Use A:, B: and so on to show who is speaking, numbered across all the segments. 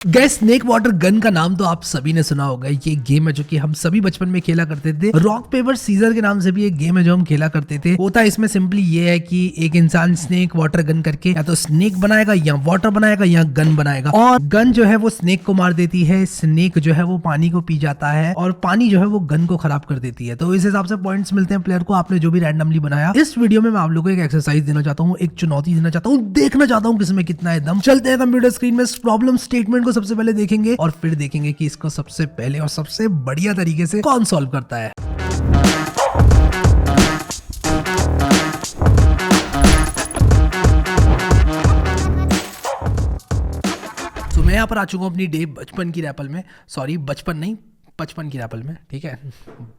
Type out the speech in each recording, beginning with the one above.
A: Gas snake water gun का नाम तो आप सभी ने सुना होगा। ये गेम है जो कि हम सभी बचपन में खेला करते थे। रॉक पेपर सीजर के नाम से भी एक गेम है जो हम खेला करते थे। होता इसमें सिंपली ये है कि एक इंसान स्नेक वाटर गन करके या तो स्नेक बनाएगा या वाटर बनाएगा या गन बनाएगा, और गन जो है वो स्नेक को मार देती है, स्नेक जो है वो पानी को पी जाता है और पानी जो है वो गन को खराब कर देती है। तो इस हिसाब से पॉइंट्स मिलते हैं प्लेयर को, आपने जो भी रैंडमली बनाया। इस वीडियो में मैं आप लोगों को एक एक्सरसाइज देना चाहता हूँ, एक चुनौती देना चाहता हूँ, देखना चाहता हूँ किसमें कितना है दम। चलते हैं कंप्यूटर स्क्रीन में, प्रॉब्लम स्टेटमेंट को सबसे पहले देखेंगे और फिर देखेंगे कि इसको सबसे पहले और सबसे बढ़िया तरीके से कौन सॉल्व करता है। तो मैं यहाँ पर आ चुका हूँ अपनी डे बचपन की रैपल में, सॉरी बचपन नहीं 55 की रैपल में, ठीक है,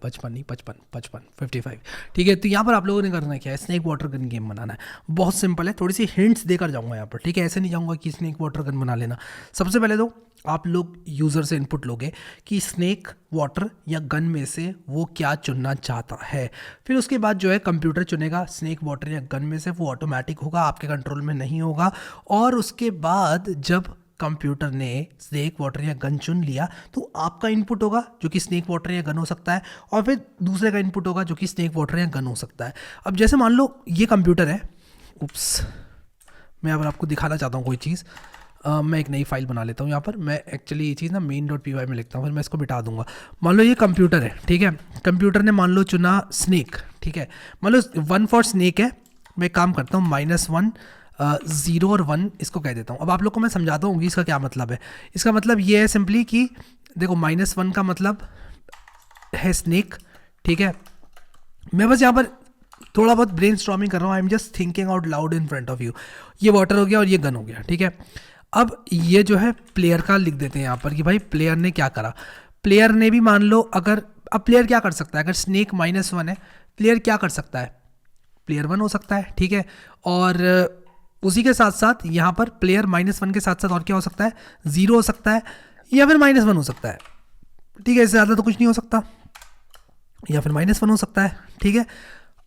A: बचपन नहीं 55 55, ठीक है। तो यहाँ पर आप लोगों ने करना क्या है, स्नेक वाटर गन गेम बनाना है। बहुत सिंपल है, थोड़ी सी हिंट्स देकर जाऊँगा यहाँ पर, ठीक है। ऐसे नहीं जाऊँगा कि स्नेक वाटर गन बना लेना। सबसे पहले तो आप लोग यूज़र से इनपुट लोगे कि स्नेक वाटर या गन में से वो क्या चुनना चाहता है। फिर उसके बाद जो है कंप्यूटर चुनेगा स्नेक वाटर या गन में से, वो ऑटोमेटिक होगा, आपके कंट्रोल में नहीं होगा। और उसके बाद जब कंप्यूटर ने स्नेक वाटर या गन चुन लिया तो आपका इनपुट होगा जो कि स्नेक वाटर या गन हो सकता है, और फिर दूसरे का इनपुट होगा जो कि स्नेक वाटर या गन हो सकता है। अब जैसे मान लो ये कंप्यूटर है, उप्स, मैं अब आपको दिखाना चाहता हूँ कोई चीज़। मैं एक नई फाइल बना लेता हूँ यहाँ पर। मैं एक्चुअली ये चीज़ ना main.py में लिखता हूँ, फिर मैं इसको बिठा दूंगा। मान लो ये कंप्यूटर है, ठीक है। कंप्यूटर ने मान लो चुना स्नेक, ठीक है। मान लो 1 फॉर स्नेक है। मैं एक काम करता हूँ, -1 0 और 1 इसको कह देता हूँ। अब आप लोग को मैं समझाता हूँ कि इसका क्या मतलब है। इसका मतलब ये है सिंपली कि देखो -1 का मतलब है स्नेक, ठीक है। मैं बस यहाँ पर थोड़ा बहुत ब्रेन स्टॉर्मिंग कर रहा हूँ, I am just thinking out loud in front of you. ये वाटर हो गया और ये गन हो गया, ठीक है। अब ये जो है प्लेयर का लिख देते हैं यहाँ पर कि भाई प्लेयर ने क्या करा। प्लेयर ने भी मान लो अगर, अब प्लेयर क्या कर सकता है, अगर स्नेक -1 है, प्लेयर क्या कर सकता है, प्लेयर 1 हो सकता है, ठीक है। और उसी के साथ साथ यहाँ पर प्लेयर -1 के साथ साथ और क्या हो सकता है, 0 हो सकता है या फिर -1 हो सकता है, ठीक है। इससे ज़्यादा तो कुछ नहीं हो सकता, या फिर -1 हो सकता है, ठीक है।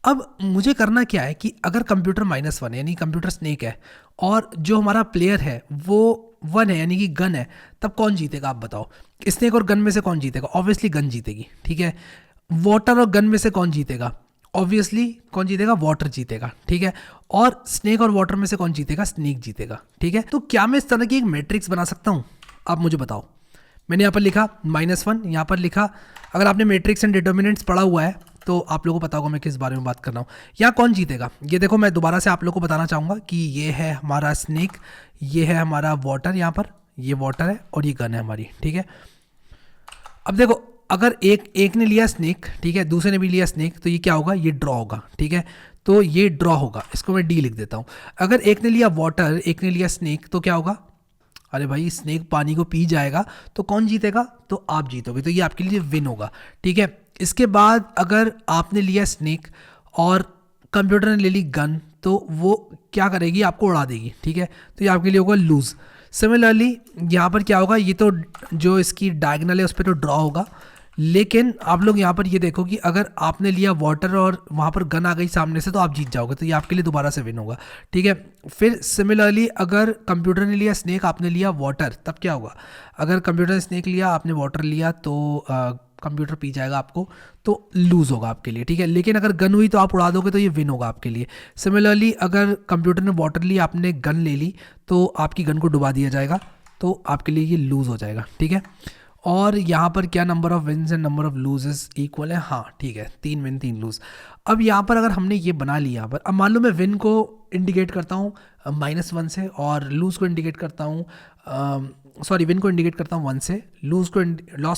A: अब मुझे करना क्या है कि अगर कंप्यूटर -1 है यानी कंप्यूटर स्नेक है और जो हमारा प्लेयर है वो 1 है यानी कि गन है, तब कौन जीतेगा आप बताओ। स्नेक और गन में से कौन जीतेगा, ऑब्वियसली गन जीतेगी, ठीक है। वाटर और गन में से कौन जीतेगा, ऑब्वियसली कौन जीतेगा, वाटर जीतेगा, ठीक है। और स्नेक और वाटर में से कौन जीतेगा, स्नेक जीतेगा, ठीक है। तो क्या मैं इस तरह की एक मैट्रिक्स बना सकता हूँ, आप मुझे बताओ। मैंने यहाँ पर लिखा -1, यहाँ पर लिखा, अगर आपने मैट्रिक्स एंड डिटर्मिनेंट्स पढ़ा हुआ है तो आप लोगों को पता होगा मैं किस बारे में बात कर रहा हूँ। यहाँ कौन जीतेगा, ये देखो मैं दोबारा से आप लोगों को बताना चाहूँगा कि ये है हमारा स्नेक, ये है हमारा वाटर, यहाँ पर ये वाटर है और ये गन है हमारी, ठीक है। अब देखो अगर एक ने लिया स्नेक, ठीक है, दूसरे ने भी लिया स्नेक, तो ये क्या होगा, ये ड्रॉ होगा, ठीक है। तो ये ड्रॉ होगा, इसको मैं डी लिख देता हूँ। अगर एक ने लिया वाटर, एक ने लिया स्नेक, तो क्या होगा, अरे भाई स्नेक पानी को पी जाएगा, तो कौन जीतेगा, तो आप जीतोगे, तो ये आपके लिए विन होगा, ठीक है। इसके बाद अगर आपने लिया स्नेक और कंप्यूटर ने ले ली गन, तो वो क्या करेगी, आपको उड़ा देगी, ठीक है। तो ये आपके लिए होगा लूज। सिमिलरली यहाँ पर क्या होगा, ये तो जो इसकी डायगोनल है उस पर तो ड्रॉ होगा, लेकिन आप लोग यहाँ पर ये देखो कि अगर आपने लिया वाटर और वहाँ पर गन आ गई सामने से, तो आप जीत जाओगे, तो ये आपके लिए दोबारा से विन होगा, ठीक है। फिर सिमिलरली अगर कंप्यूटर ने लिया स्नेक, आपने लिया वाटर, तब क्या होगा, अगर कंप्यूटर ने स्नेक लिया, आपने वाटर लिया, तो कंप्यूटर पी जाएगा आपको, तो लूज़ होगा आपके लिए, ठीक है। लेकिन अगर गन हुई तो आप उड़ा दोगे, तो ये विन होगा आपके लिए। सिमिलरली अगर कंप्यूटर ने वाटर ली, आपने गन ले ली, तो आपकी गन को डुबा दिया जाएगा, तो आपके लिए ये लूज़ हो जाएगा, ठीक है। और यहाँ पर क्या number of wins and number of loses equal है, हाँ ठीक है, 3 विन 3 लूज। अब यहाँ पर अगर हमने ये बना लिया, यहाँ पर अब मान लो मैं विन को इंडिकेट करता हूँ -1 से और लूज़ को इंडिकेट करता हूँ, सॉरी विन को इंडिकेट करता हूँ 1 से, लॉस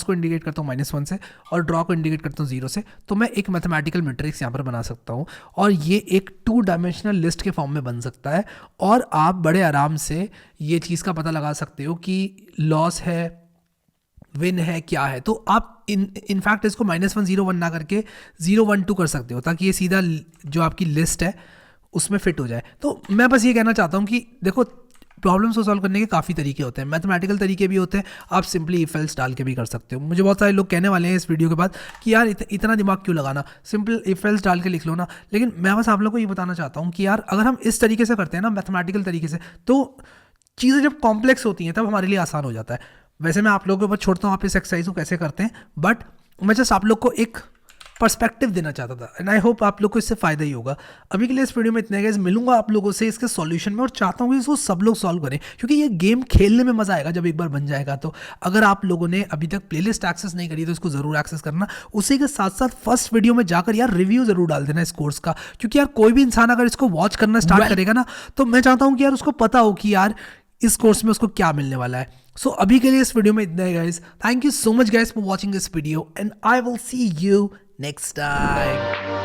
A: को इंडिकेट करता हूँ -1 से, और ड्रॉ को इंडिकेट करता हूँ 0 से, तो मैं एक मैथमेटिकल मैट्रिक्स यहाँ पर बना सकता हूँ और ये एक 2 डायमेंशनल लिस्ट के फॉर्म में बन सकता है। और आप बड़े आराम से ये चीज़ का पता लगा सकते हो कि लॉस है, विन है, क्या है। तो आप इनफैक्ट इसको -1 0 1 ना करके 0 1 2 कर सकते हो, ताकि ये सीधा जो आपकी लिस्ट है उसमें फिट हो जाए। तो मैं बस ये कहना चाहता हूँ कि देखो प्रॉब्लम्स को सॉल्व करने के काफ़ी तरीके होते हैं, मैथमेटिकल तरीके भी होते हैं, आप सिंपली इफ एल्स डाल के भी कर सकते हो। मुझे बहुत सारे लोग कहने वाले हैं इस वीडियो के बाद कि यार इतना दिमाग क्यों लगाना, सिंपल इफ एल्स डाल के लिख लो ना। लेकिन मैं बस आप लोगों को ये बताना चाहता हूँ कि यार अगर हम इस तरीके से करते हैं ना मैथमेटिकल तरीके से, तो चीज़ें जब कॉम्प्लेक्स होती हैं तब हमारे लिए आसान हो जाता है। वैसे मैं आप लोगों के ऊपर छोड़ता हूँ आप इस एक्सरसाइज को कैसे करते हैं, बट मैं जस्ट आप लोग को एक पर्सपेक्टिव देना चाहता था एंड आई होप आप लोग को इससे फ़ायदा ही होगा। अभी के लिए इस वीडियो में इतना गाइस, मिलूंगा आप लोगों से इसके सॉल्यूशन में और चाहता हूँ कि इसको सब लोग सॉल्व करें क्योंकि ये गेम खेलने में मज़ा आएगा जब एक बार बन जाएगा। तो अगर आप लोगों ने अभी तक प्लेलिस्ट एक्सेस नहीं करी तो इसको ज़रूर एक्सेस करना। उसी के साथ साथ फर्स्ट वीडियो में जाकर यार रिव्यू ज़रूर डाल देना इस कोर्स का, क्योंकि यार कोई भी इंसान अगर इसको वॉच करना स्टार्ट करेगा ना तो मैं चाहता हूँ कि यार उसको पता हो कि यार इस कोर्स में उसको क्या मिलने वाला है। सो अभी के लिए इस वीडियो में इतना ही guys. Thank you so much guys for watching this video and I will see you next time.